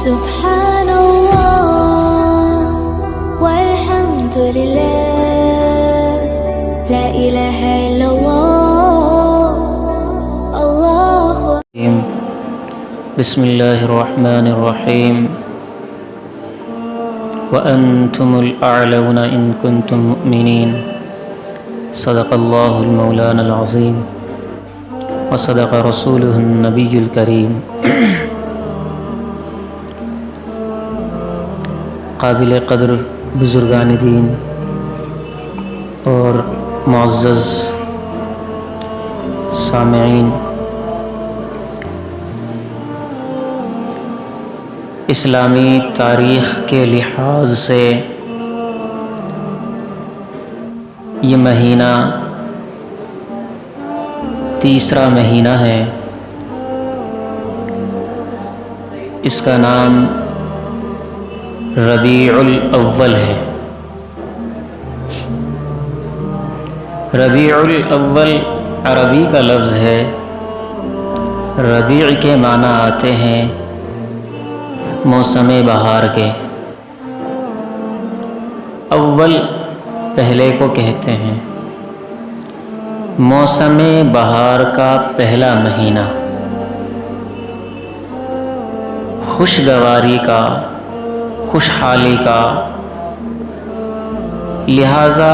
سبحان الله والحمد لله لا إله إلا الله الله بسم الله الرحمن الرحيم وأنتم الأعلون إن كنتم مؤمنين صدق الله المولانا العظيم وصدق رسوله النبي الكريم قابل قدر بزرگان دین اور معزز سامعین، اسلامی تاریخ کے لحاظ سے یہ مہینہ تیسرا مہینہ ہے۔ اس کا نام ربیع الاول ہے۔ ربیع الاول عربی کا لفظ ہے۔ ربیع کے معنی آتے ہیں موسم بہار کے۔ اول پہلے کو کہتے ہیں، موسم بہار کا پہلا مہینہ، خوشگواری کا، خوشحالی کا، لہذا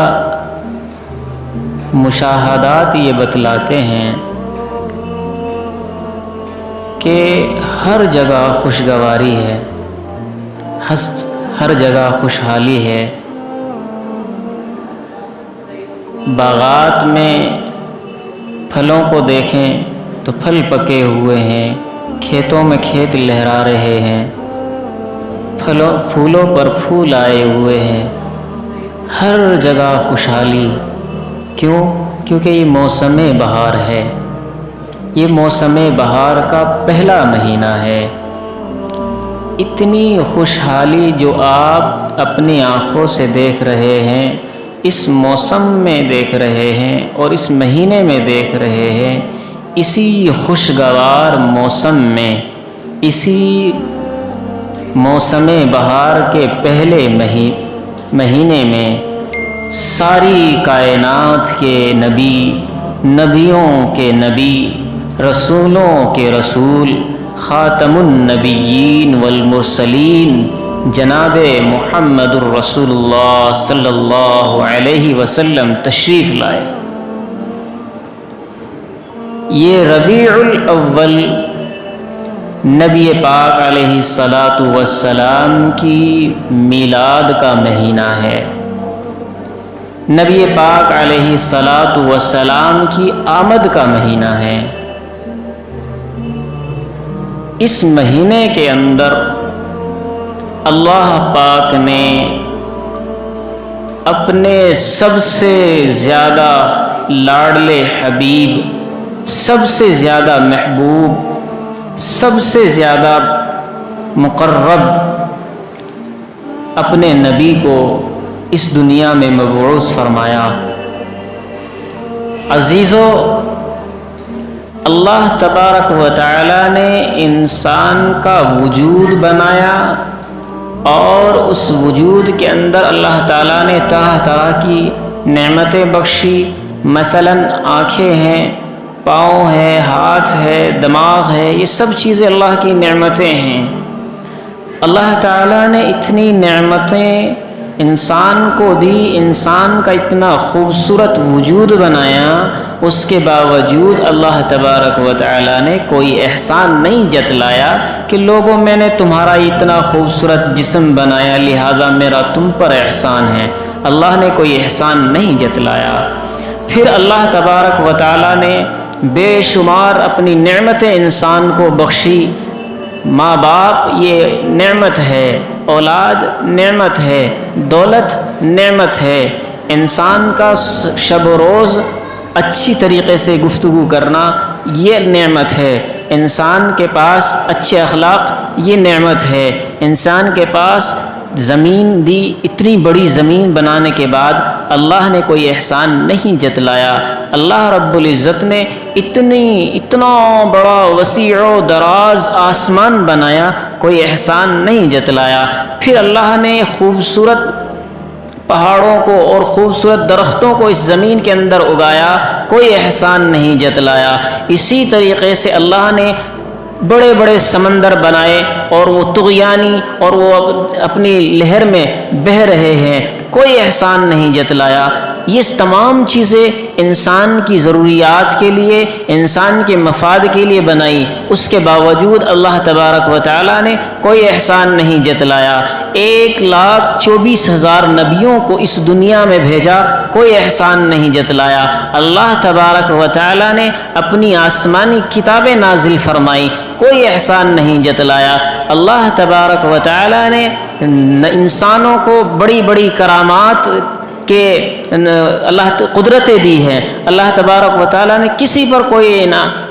مشاہدات یہ بتلاتے ہیں کہ ہر جگہ خوشگواری ہے، ہر جگہ خوشحالی ہے۔ باغات میں پھلوں کو دیکھیں تو پھل پکے ہوئے ہیں، کھیتوں میں کھیت لہرا رہے ہیں، پھولوں پر پھول آئے ہوئے ہیں، ہر جگہ خوشحالی۔ کیوں؟ کیونکہ یہ موسم بہار ہے۔ یہ موسم بہار کا پہلا مہینہ ہے۔ اتنی خوشحالی جو آپ اپنی آنکھوں سے دیکھ رہے ہیں، اس موسم میں دیکھ رہے ہیں اور اس مہینے میں دیکھ رہے ہیں، اسی خوشگوار موسم میں، اسی موسم بہار کے پہلے مہینے میں ساری کائنات کے نبی، نبیوں کے نبی، رسولوں کے رسول، خاتم النبیین والمرسلین جناب محمد الرسول اللہ صلی اللہ علیہ وسلم تشریف لائے۔ یہ ربیع الاول نبی پاک علیہ السلام کی میلاد کا مہینہ ہے، نبی پاک علیہ السلام کی آمد کا مہینہ ہے۔ اس مہینے کے اندر اللہ پاک نے اپنے سب سے زیادہ لاڈلے حبیب، سب سے زیادہ محبوب، سب سے زیادہ مقرب اپنے نبی کو اس دنیا میں مبعوث فرمایا۔ عزیزو، اللہ تبارک و تعالی نے انسان کا وجود بنایا اور اس وجود کے اندر اللہ تعالیٰ نے طرح طرح کی نعمتیں بخشی۔ مثلاً آنکھیں ہیں، پاؤں ہے، ہاتھ ہے، دماغ ہے، یہ سب چیزیں اللہ کی نعمتیں ہیں۔ اللہ تعالیٰ نے اتنی نعمتیں انسان کو دی، انسان کا اتنا خوبصورت وجود بنایا، اس کے باوجود اللہ تبارک و تعالیٰ نے کوئی احسان نہیں جتلایا کہ لوگوں میں نے تمہارا اتنا خوبصورت جسم بنایا لہٰذا میرا تم پر احسان ہے۔ اللہ نے کوئی احسان نہیں جتلایا۔ پھر اللہ تبارک و تعالیٰ نے بے شمار اپنی نعمتیں انسان کو بخشی۔ ماں باپ یہ نعمت ہے، اولاد نعمت ہے، دولت نعمت ہے، انسان کا شب و روز اچھی طریقے سے گفتگو کرنا یہ نعمت ہے، انسان کے پاس اچھے اخلاق یہ نعمت ہے، انسان کے پاس زمین دی، اتنی بڑی زمین بنانے کے بعد اللہ نے کوئی احسان نہیں جتلایا. اللہ رب العزت نے اتنا بڑا وسیع و دراز آسمان بنایا، کوئی احسان نہیں جتلایا. پھر اللہ نے خوبصورت پہاڑوں کو اور خوبصورت درختوں کو اس زمین کے اندر اگایا، کوئی احسان نہیں جتلایا. اسی طریقے سے اللہ نے بڑے بڑے سمندر بنائے اور وہ طغیانی اور وہ اپنی لہر میں بہہ رہے ہیں، کوئی احسان نہیں جتلایا. یہ تمام چیزیں انسان کی ضروریات کے لیے، انسان کے مفاد کے لیے بنائی، اس کے باوجود اللہ تبارک و تعالیٰ نے کوئی احسان نہیں جتلایا. 1,24,000 نبیوں کو اس دنیا میں بھیجا، کوئی احسان نہیں جتلایا. اللہ تبارک و تعالیٰ نے اپنی آسمانی کتابیں نازل فرمائی، کوئی احسان نہیں جتلایا. اللہ تبارک و تعالیٰ نے انسانوں کو بڑی بڑی کرامات کہ اللہ قدرتیں دی ہیں، اللہ تبارک و تعالیٰ نے کسی پر کوئی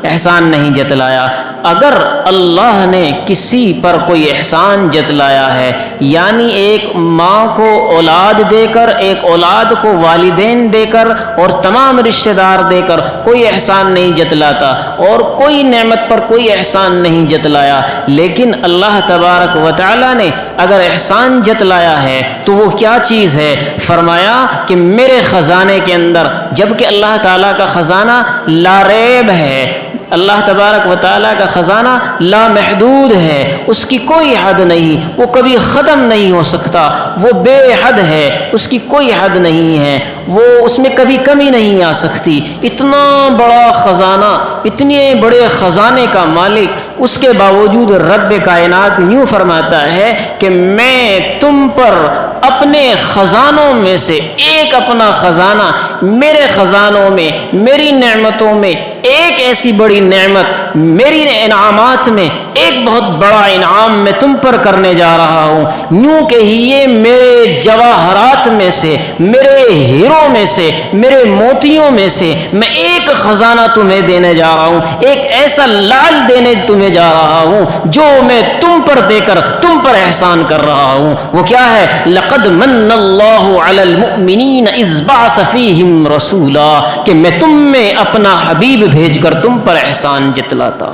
احسان نہیں جتلایا. اگر اللہ نے کسی پر کوئی احسان جتلایا ہے، یعنی ایک ماں کو اولاد دے کر، ایک اولاد کو والدین دے کر اور تمام رشتہ دار دے کر کوئی احسان نہیں جتلاتا، اور کوئی نعمت پر کوئی احسان نہیں جتلایا. لیکن اللہ تبارک و تعالیٰ نے اگر احسان جتلایا ہے تو وہ کیا چیز ہے؟ فرمایا کہ میرے خزانے کے اندر، جبکہ اللہ تعالیٰ کا خزانہ لا ریب ہے، اللہ تبارک و تعالیٰ کا خزانہ لا محدود ہے، اس کی کوئی حد نہیں، وہ کبھی ختم نہیں ہو سکتا، وہ بے حد ہے، اس کی کوئی حد نہیں ہے، وہ اس میں کبھی کمی نہیں آ سکتی. اتنا بڑا خزانہ، اتنے بڑے خزانے کا مالک، اس کے باوجود رب کائنات یوں فرماتا ہے کہ میں تم پر اپنے خزانوں میں سے ایک اپنا خزانہ، میرے خزانوں میں، میری نعمتوں میں ایک ایسی بڑی نعمت، میری انعامات میں ایک بہت بڑا انعام میں تم پر کرنے جا رہا ہوں. یوں کہ یہ میرے جواہرات میں سے، میرے ہیروں میں سے، میرے موتیوں میں سے میں ایک خزانہ تمہیں دینے جا رہا ہوں، ایک ایسا لعل دینے تمہیں جا رہا ہوں جو میں تم پر دے کر تم پر احسان کر رہا ہوں. وہ کیا ہے؟ لقد من اللہ علی المؤمنین اذ بعث فیہم رسولا، کہ میں تم میں اپنا حبیب بھیج کر تم پر احسان جتلاتا.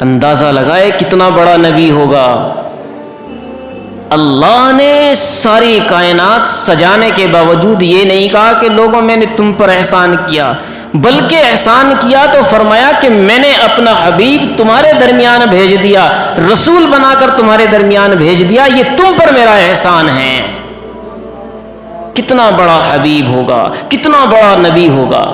اندازہ لگائے کتنا بڑا نبی ہوگا. اللہ نے ساری کائنات سجانے کے باوجود یہ نہیں کہا کہ لوگوں میں نے تم پر احسان کیا، بلکہ احسان کیا تو فرمایا کہ میں نے اپنا حبیب تمہارے درمیان بھیج دیا، رسول بنا کر تمہارے درمیان بھیج دیا، یہ تم پر میرا احسان ہے. کتنا بڑا حبیب ہوگا، کتنا بڑا نبی ہوگا،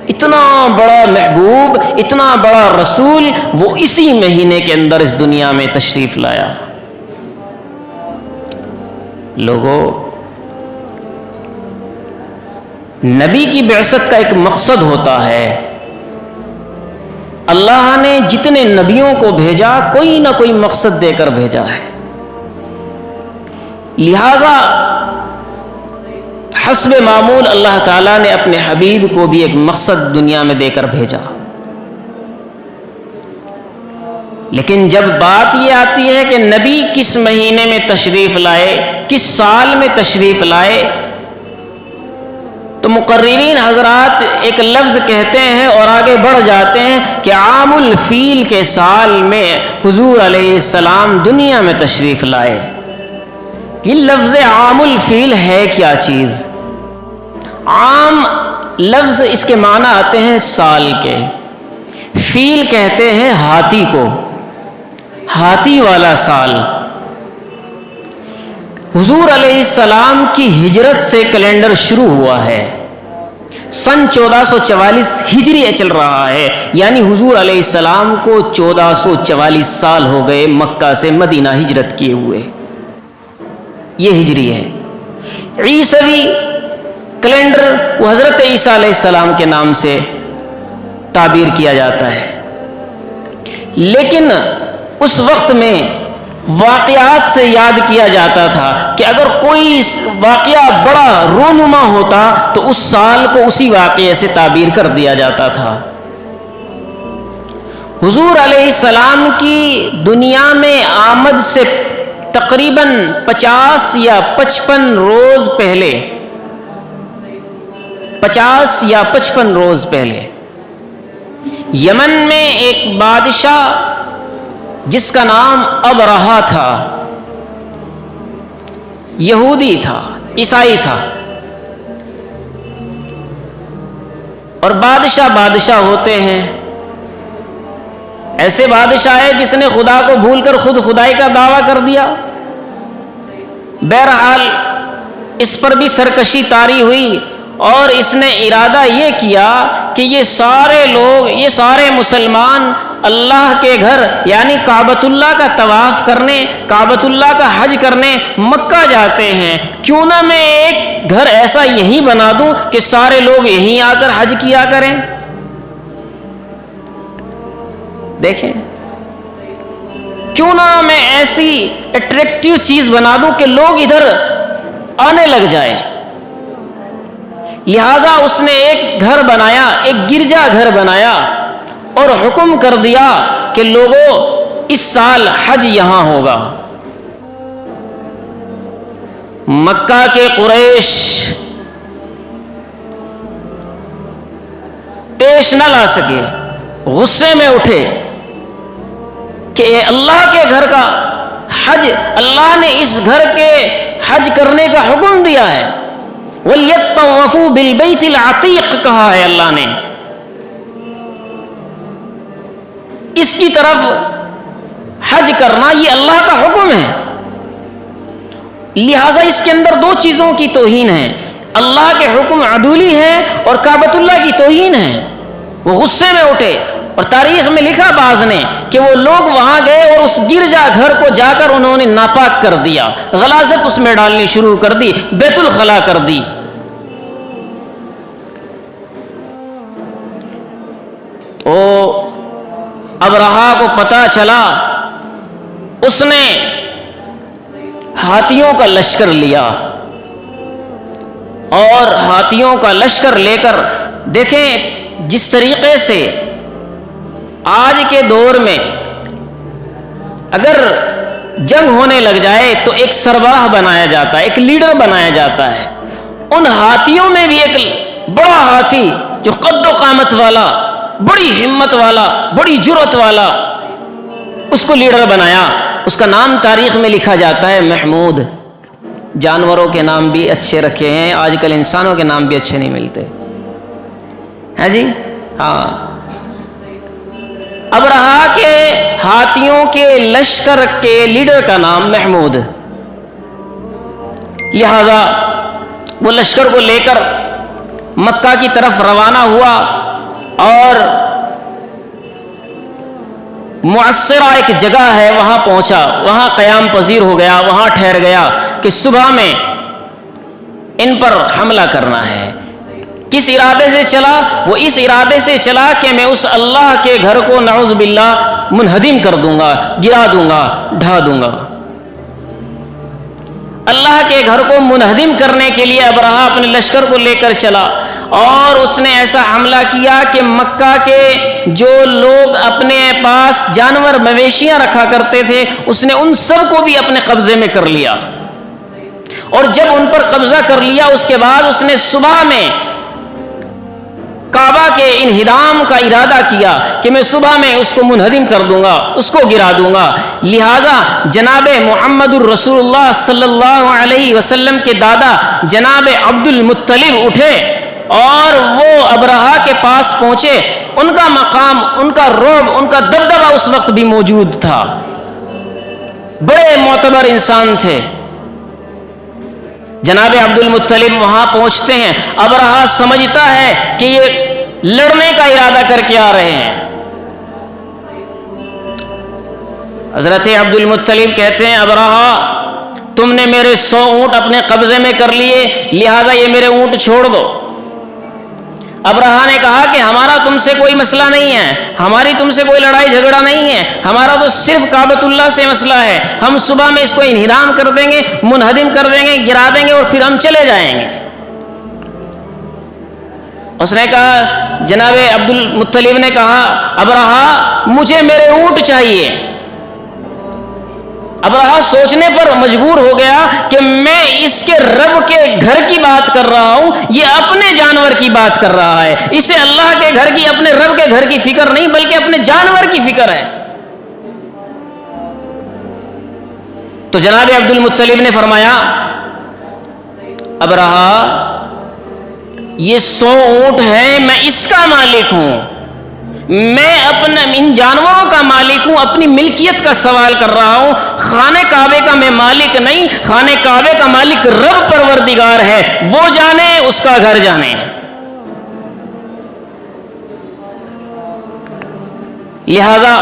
اتنا بڑا محبوب، اتنا بڑا رسول وہ اسی مہینے کے اندر اس دنیا میں تشریف لایا. لوگوں، نبی کی بعثت کا ایک مقصد ہوتا ہے. اللہ نے جتنے نبیوں کو بھیجا کوئی نہ کوئی مقصد دے کر بھیجا ہے. لہذا حسب معمول اللہ تعالیٰ نے اپنے حبیب کو بھی ایک مقصد دنیا میں دے کر بھیجا. لیکن جب بات یہ آتی ہے کہ نبی کس مہینے میں تشریف لائے، کس سال میں تشریف لائے، تو مقررین حضرات ایک لفظ کہتے ہیں اور آگے بڑھ جاتے ہیں کہ عام الفیل کے سال میں حضور علیہ السلام دنیا میں تشریف لائے. یہ لفظ عام الفیل ہے کیا چیز؟ عام لفظ اس کے معنی آتے ہیں سال کے. فیل کہتے ہیں ہاتھی کو، ہاتھی والا سال. حضور علیہ السلام کی ہجرت سے کیلنڈر شروع ہوا ہے. سن 1444 ہجری چل رہا ہے، یعنی حضور علیہ السلام کو 1444 سال ہو گئے مکہ سے مدینہ ہجرت کیے ہوئے. یہ ہجری ہے. عیسوی کیلنڈر وہ حضرت عیسیٰ علیہ السلام کے نام سے تعبیر کیا جاتا ہے. لیکن اس وقت میں واقعات سے یاد کیا جاتا تھا کہ اگر کوئی واقعہ بڑا رونما ہوتا تو اس سال کو اسی واقعے سے تعبیر کر دیا جاتا تھا. حضور علیہ السلام کی دنیا میں آمد سے تقریباً 50 یا 55 روز پہلے 50 یا 55 روز پہلے یمن میں ایک بادشاہ جس کا نام ابرہہ تھا، یہودی تھا، عیسائی تھا، اور بادشاہ ہوتے ہیں، ایسے بادشاہ ہے جس نے خدا کو بھول کر خود خدائی کا دعویٰ کر دیا۔ بہرحال اس پر بھی سرکشی طاری ہوئی اور اس نے ارادہ یہ کیا کہ یہ سارے لوگ، یہ سارے مسلمان اللہ کے گھر یعنی کعبۃ اللہ کا طواف کرنے، کعبۃ اللہ کا حج کرنے مکہ جاتے ہیں، کیوں نہ میں ایک گھر ایسا یہیں بنا دوں کہ سارے لوگ یہیں آ کر حج کیا کریں۔ دیکھیں، کیوں نہ میں ایسی اٹریکٹیو چیز بنا دوں کہ لوگ ادھر آنے لگ جائیں۔ لہذا اس نے ایک گھر بنایا، ایک گرجا گھر بنایا اور حکم کر دیا کہ لوگوں اس سال حج یہاں ہوگا۔ مکہ کے قریش پیش نہ لا سکے، غصے میں اٹھے کہ اللہ کے گھر کا حج، اللہ نے اس گھر کے حج کرنے کا حکم دیا ہے، وَلْيَطَّوَّفُوا بِالْبَيْتِ الْعَتِيقِ کہا ہے اللہ نے، اس کی طرف حج کرنا یہ اللہ کا حکم ہے۔ لہذا اس کے اندر دو چیزوں کی توہین ہے، اللہ کے حکم عدولی ہے اور کعبۃ اللہ کی توہین ہے۔ وہ غصے میں اٹھے اور تاریخ میں لکھا بعض نے کہ وہ لوگ وہاں گئے اور اس گرجا گھر کو جا کر انہوں نے ناپاک کر دیا، غلاظت اس میں ڈالنی شروع کر دی، بیت الخلا کر دی۔ او ابرہہ کو پتہ چلا، اس نے ہاتھیوں کا لشکر لیا اور ہاتھیوں کا لشکر لے کر، دیکھیں جس طریقے سے آج کے دور میں اگر جنگ ہونے لگ جائے تو ایک سربراہ بنایا جاتا ہے، ایک لیڈر بنایا جاتا ہے، ان ہاتھیوں میں بھی ایک بڑا ہاتھی جو قد و قامت والا، بڑی ہمت والا، بڑی جرأت والا، اس کو لیڈر بنایا۔ اس کا نام تاریخ میں لکھا جاتا ہے محمود۔ جانوروں کے نام بھی اچھے رکھے ہیں، آج کل انسانوں کے نام بھی اچھے نہیں ملتے ہے جی۔ ہاں، ابرہہ کے ہاتھیوں کے لشکر کے لیڈر کا نام محمود، لہذا وہ لشکر کو لے کر مکہ کی طرف روانہ ہوا اور معصرہ ایک جگہ ہے وہاں پہنچا، وہاں قیام پذیر ہو گیا، وہاں ٹھہر گیا کہ صبح میں ان پر حملہ کرنا ہے۔ کس ارادے سے چلا؟ وہ اس ارادے سے چلا کہ میں اس اللہ کے گھر کو نعوذ باللہ منہدم کر دوں گا، گرا دوں گا، ڈھا دوں گا۔ اللہ کے گھر کو منہدم کرنے کے لیے ابرہہ اپنے لشکر کو لے کر چلا اور اس نے ایسا حملہ کیا کہ مکہ کے جو لوگ اپنے پاس جانور مویشیاں رکھا کرتے تھے، اس نے ان سب کو بھی اپنے قبضے میں کر لیا، اور جب ان پر قبضہ کر لیا اس کے بعد اس نے صبح میں کعبہ کے انہدام کا ارادہ کیا کہ میں صبح میں اس کو منہدم کر دوں گا، اس کو گرا دوں گا۔ لہذا جناب محمد الرسول اللہ صلی اللہ علیہ وسلم کے دادا جناب عبد المطلب اٹھے اور وہ ابرہہ کے پاس پہنچے۔ ان کا مقام، ان کا رعب، ان کا دبدبہ اس وقت بھی موجود تھا، بڑے معتبر انسان تھے۔ جناب عبد المطلب وہاں پہنچتے ہیں، ابرہہ سمجھتا ہے کہ یہ لڑنے کا ارادہ کر کے آ رہے ہیں۔ حضرت عبد المطلب کہتے ہیں ابرہہ تم نے میرے 100 اونٹ اپنے قبضے میں کر لیے، لہذا یہ میرے اونٹ چھوڑ دو۔ ابرہہ نے کہا کہ ہمارا تم سے کوئی مسئلہ نہیں ہے، ہماری تم سے کوئی لڑائی جھگڑا نہیں ہے، ہمارا تو صرف کعبۃ اللہ سے مسئلہ ہے، ہم صبح میں اس کو انہدام کر دیں گے، منہدم کر دیں گے، گرا دیں گے اور پھر ہم چلے جائیں گے۔ اس نے کہا، جناب عبد المطلب نے کہا، ابرہا مجھے میرے اونٹ چاہیے۔ ابرہا سوچنے پر مجبور ہو گیا کہ میں اس کے رب کے گھر کی بات کر رہا ہوں، یہ اپنے جانور کی بات کر رہا ہے، اسے اللہ کے گھر کی، اپنے رب کے گھر کی فکر نہیں بلکہ اپنے جانور کی فکر ہے۔ تو جناب عبد المطلب نے فرمایا، ابرہا یہ 100 اونٹ ہیں، میں اس کا مالک ہوں، میں اپنا ان جانوروں کا مالک ہوں، اپنی ملکیت کا سوال کر رہا ہوں، خانہ کعبے کا میں مالک نہیں، خانہ کعبے کا مالک رب پروردگار ہے، وہ جانے اس کا گھر جانے۔ لہذا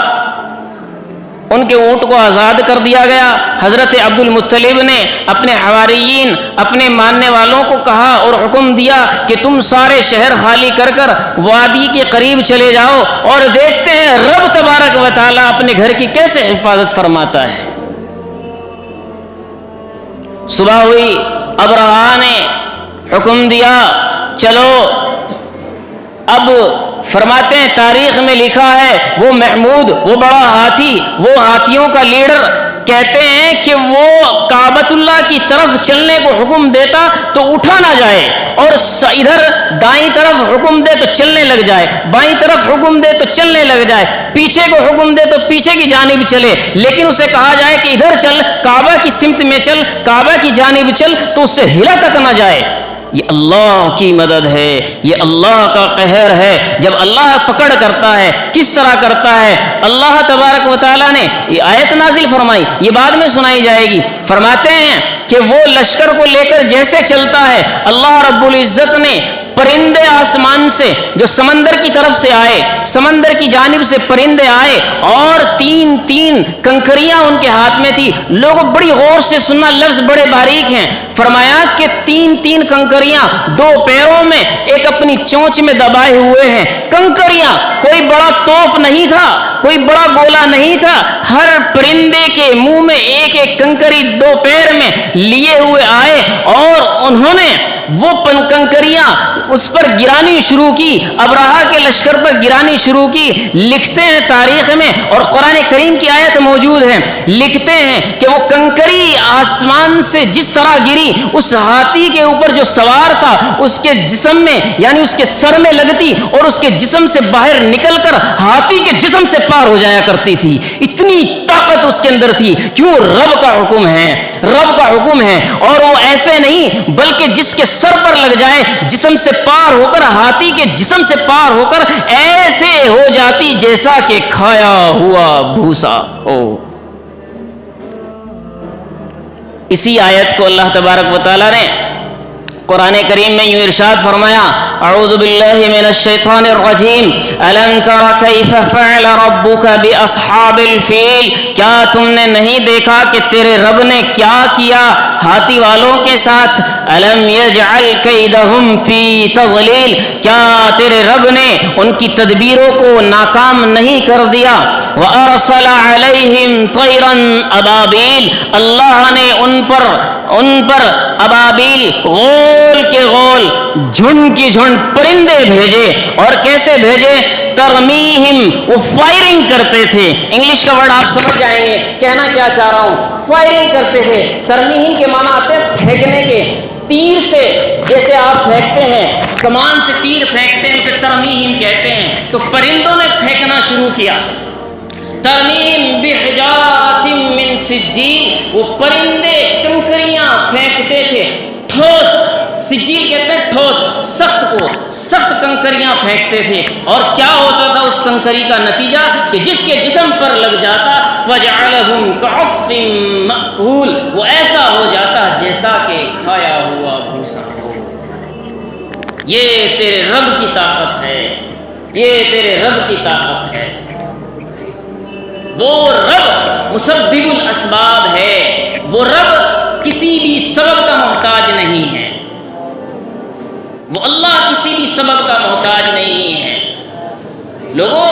ان کے اونٹ کو آزاد کر دیا گیا۔ حضرت عبد المطلب نے اپنے حواریین، اپنے ماننے والوں کو کہا اور حکم دیا کہ تم سارے شہر خالی کر کر وادی کے قریب چلے جاؤ اور دیکھتے ہیں رب تبارک و تعالیٰ اپنے گھر کی کیسے حفاظت فرماتا ہے۔ صبح ہوئی، ابرہا نے حکم دیا چلو۔ اب فرماتے ہیں تاریخ میں لکھا ہے وہ محمود، وہ بڑا ہاتھی، وہ ہاتھیوں کا لیڈر، کہتے ہیں کہ وہ کعبۃ اللہ کی طرف چلنے کو حکم دیتا تو اٹھا نہ جائے، اور ادھر دائیں طرف حکم دے تو چلنے لگ جائے، بائیں طرف حکم دے تو چلنے لگ جائے، پیچھے کو حکم دے تو پیچھے کی جانب چلے، لیکن اسے کہا جائے کہ ادھر چل، کعبہ کی سمت میں چل، کعبہ کی جانب چل، تو اس سے ہلا تک نہ جائے۔ یہ اللہ کی مدد ہے، یہ اللہ کا قہر ہے۔ جب اللہ پکڑ کرتا ہے کس طرح کرتا ہے؟ اللہ تبارک و تعالیٰ نے یہ آیت نازل فرمائی، یہ بعد میں سنائی جائے گی۔ فرماتے ہیں کہ وہ لشکر کو لے کر جیسے چلتا ہے، اللہ رب العزت نے پرندے آسمان سے جو سمندر کی طرف سے آئے، سمندر کی جانب سے پرندے آئے اور 3 کنکریاں ان کے ہاتھ میں تھی۔ لوگوں بڑی غور سے سننا، لفظ بڑے باریک ہیں۔ فرمایا کہ 3 کنکریاں 2 پیروں میں، ایک اپنی چونچ میں دبائے ہوئے ہیں۔ کنکریاں کوئی بڑا توپ نہیں تھا، کوئی بڑا گولا نہیں تھا، ہر پرندے کے منہ میں ایک کنکری 2 پیر میں لیے ہوئے آئے اور انہوں نے وہ کنکریاں اس پر گرانی شروع کی، ابرہا کے لشکر پر گرانی شروع کی۔ لکھتے ہیں تاریخ میں، اور قرآن کریم کی آیت موجود ہے، لکھتے ہیں کہ وہ کنکری آسمان سے جس طرح گری، اس ہاتھی کے اوپر جو سوار تھا اس کے جسم میں، یعنی اس کے سر میں لگتی اور اس کے جسم سے باہر نکل کر ہاتھی کے جسم سے پار ہو جایا کرتی تھی۔ اتنی طاقت اس کے اندر تھی، کیوں؟ رب کا حکم ہے، رب کا حکم ہے، اور وہ ایسے نہیں بلکہ جس کے سر پر لگ جائے، جسم سے پار ہو کر، ہاتھی کے جسم سے پار ہو کر ایسے ہو جاتی جیسا کہ کھایا ہوا بھوسا ہو۔ اسی آیت کو اللہ تبارک و تعالی نے قرآن کریم میں یوں ارشاد فرمایا، اعوذ باللہ من الشیطان الرجیم، الم تر کیف فعل ربک باصحاب الفیل، کیا تم نے نہیں دیکھا کہ تیرے رب نے کیا کیا ہاتھی والوں کے ساتھ؟ الم یجعل کیدہم فی تضلیل، کیا تیرے رب نے ان کی تدبیروں کو ناکام نہیں کر دیا؟ وارسل علیہم طیرا ابابیل، اللہ نے ان پر ابابیل، غول کے غول، جھنڈ کی جھنڈ پرندے بھیجے۔ اور کیسے بھیجے؟ ترمیہم، وہ فائرنگ کرتے تھے۔ انگلش کا ورڈ آپ سمجھ جائیں گے کہنا کیا چاہ رہا ہوں۔ فائرنگ کرتے تھے، ترمیہم کے معنی آتے ہیں پھینکنے کے، تیر سے جیسے آپ پھینکتے ہیں، کمان سے تیر پھینکتے ہیں، اسے ترمیہم کہتے ہیں۔ تو پرندوں نے پھینکنا شروع کیا۔ ترمیم بحجارۃ من سجیل، وہ پرندے کنکریاں پھینکتے تھے، ٹھوس، سجیل کہتے ہیں ٹھوس، سخت کنکریاں پھینکتے تھے۔ اور کیا ہوتا تھا اس کنکری کا نتیجہ؟ کہ جس کے جسم پر لگ جاتا فجعلہم کعصف مأکول، وہ ایسا ہو جاتا جیسا کہ کھایا ہوا بھوسا ہو۔ یہ تیرے رب کی طاقت ہے، یہ تیرے رب کی طاقت ہے۔ وہ رب مسبب الاسباب ہے، وہ رب کسی بھی سبب کا محتاج نہیں ہے، وہ اللہ کسی بھی سبب کا محتاج نہیں ہے۔ لوگوں،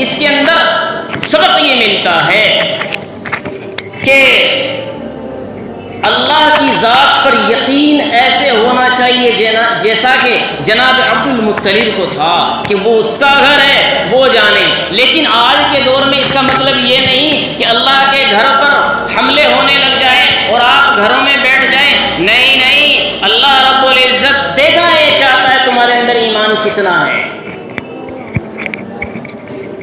اس کے اندر سبق یہ ملتا ہے کہ اللہ کی ذات پر یقین ایسے ہونا چاہیے جیسا کہ جناب عبد المطلب کو تھا کہ وہ اس کا گھر ہے وہ جانے. لیکن آج کے دور میں اس کا مطلب یہ نہیں کہ اللہ کے گھر پر حملے ہونے لگ جائیں اور آپ گھروں میں بیٹھ جائیں. نہیں نہیں، اللہ رب العزت دیکھا یہ چاہتا ہے تمہارے اندر ایمان کتنا ہے.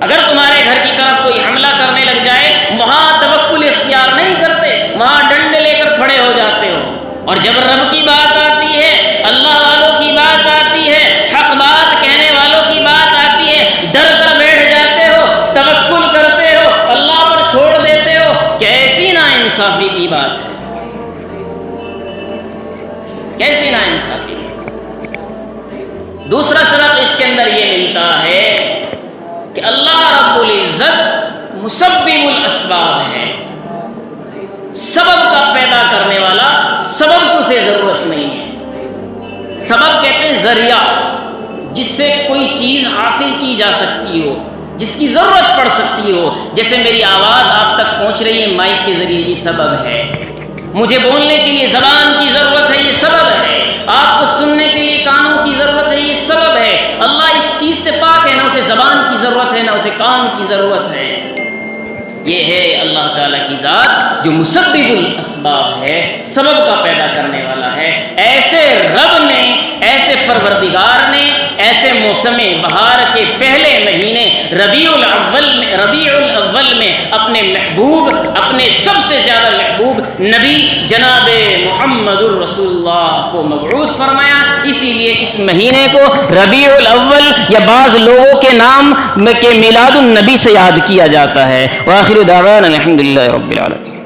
اگر تمہارے گھر کی طرف کوئی حملہ کرنے لگ جائے وہاں توکل اختیار نہیں کرتے، وہاں ڈنڈے لے کر کھڑے ہو جاتے ہو. اور جب رب کی بات آتی ہے، اللہ والوں کی بات آتی ہے، حق بات کہنے والوں کی بات آتی ہے، ڈر کر بیٹھ جاتے ہو، توکل کرتے ہو، اللہ پر چھوڑ دیتے ہو. کیسی ناانصافی کی بات ہے، کیسی ناانصافی. دوسرا سبق اس کے اندر یہ ملتا ہے کہ اللہ رب العزت مسبب الاسباب ہے، سبب کا پیدا کرنے والا. سبب کو سے ضرورت نہیں ہے. سبب کہتے ہیں ذریعہ جس سے کوئی چیز حاصل کی جا سکتی ہو، جس کی ضرورت پڑ سکتی ہو. جیسے میری آواز آپ تک پہنچ رہی ہے مائک کے ذریعے، یہ سبب ہے. مجھے بولنے کے لیے زبان کی ضرورت ہے، یہ سبب ہے. آپ کو سننے کے لیے کانوں کی ضرورت ہے، یہ سبب ہے. اللہ اس چیز سے پاک ہے، نہ اسے زبان کی ضرورت ہے نہ اسے کان کی ضرورت ہے. یہ ہے اللہ تعالیٰ کی ذات جو مسبب الاسباب ہے، سبب کا پیدا کرنے والا ہے. ایسے رب نے، ایسے پروردگار نے، ایسے موسم بہار کے پہلے مہینے ربیع الاول میں اپنے محبوب، اپنے سب سے زیادہ محبوب نبی جناب محمد الرسول اللہ کو مبعوث فرمایا. اسی لیے اس مہینے کو ربیع الاول یا بعض لوگوں کے نام کے میلاد النبی سے یاد کیا جاتا ہے. وآخر دعوانا الحمدللہ رب العالمین.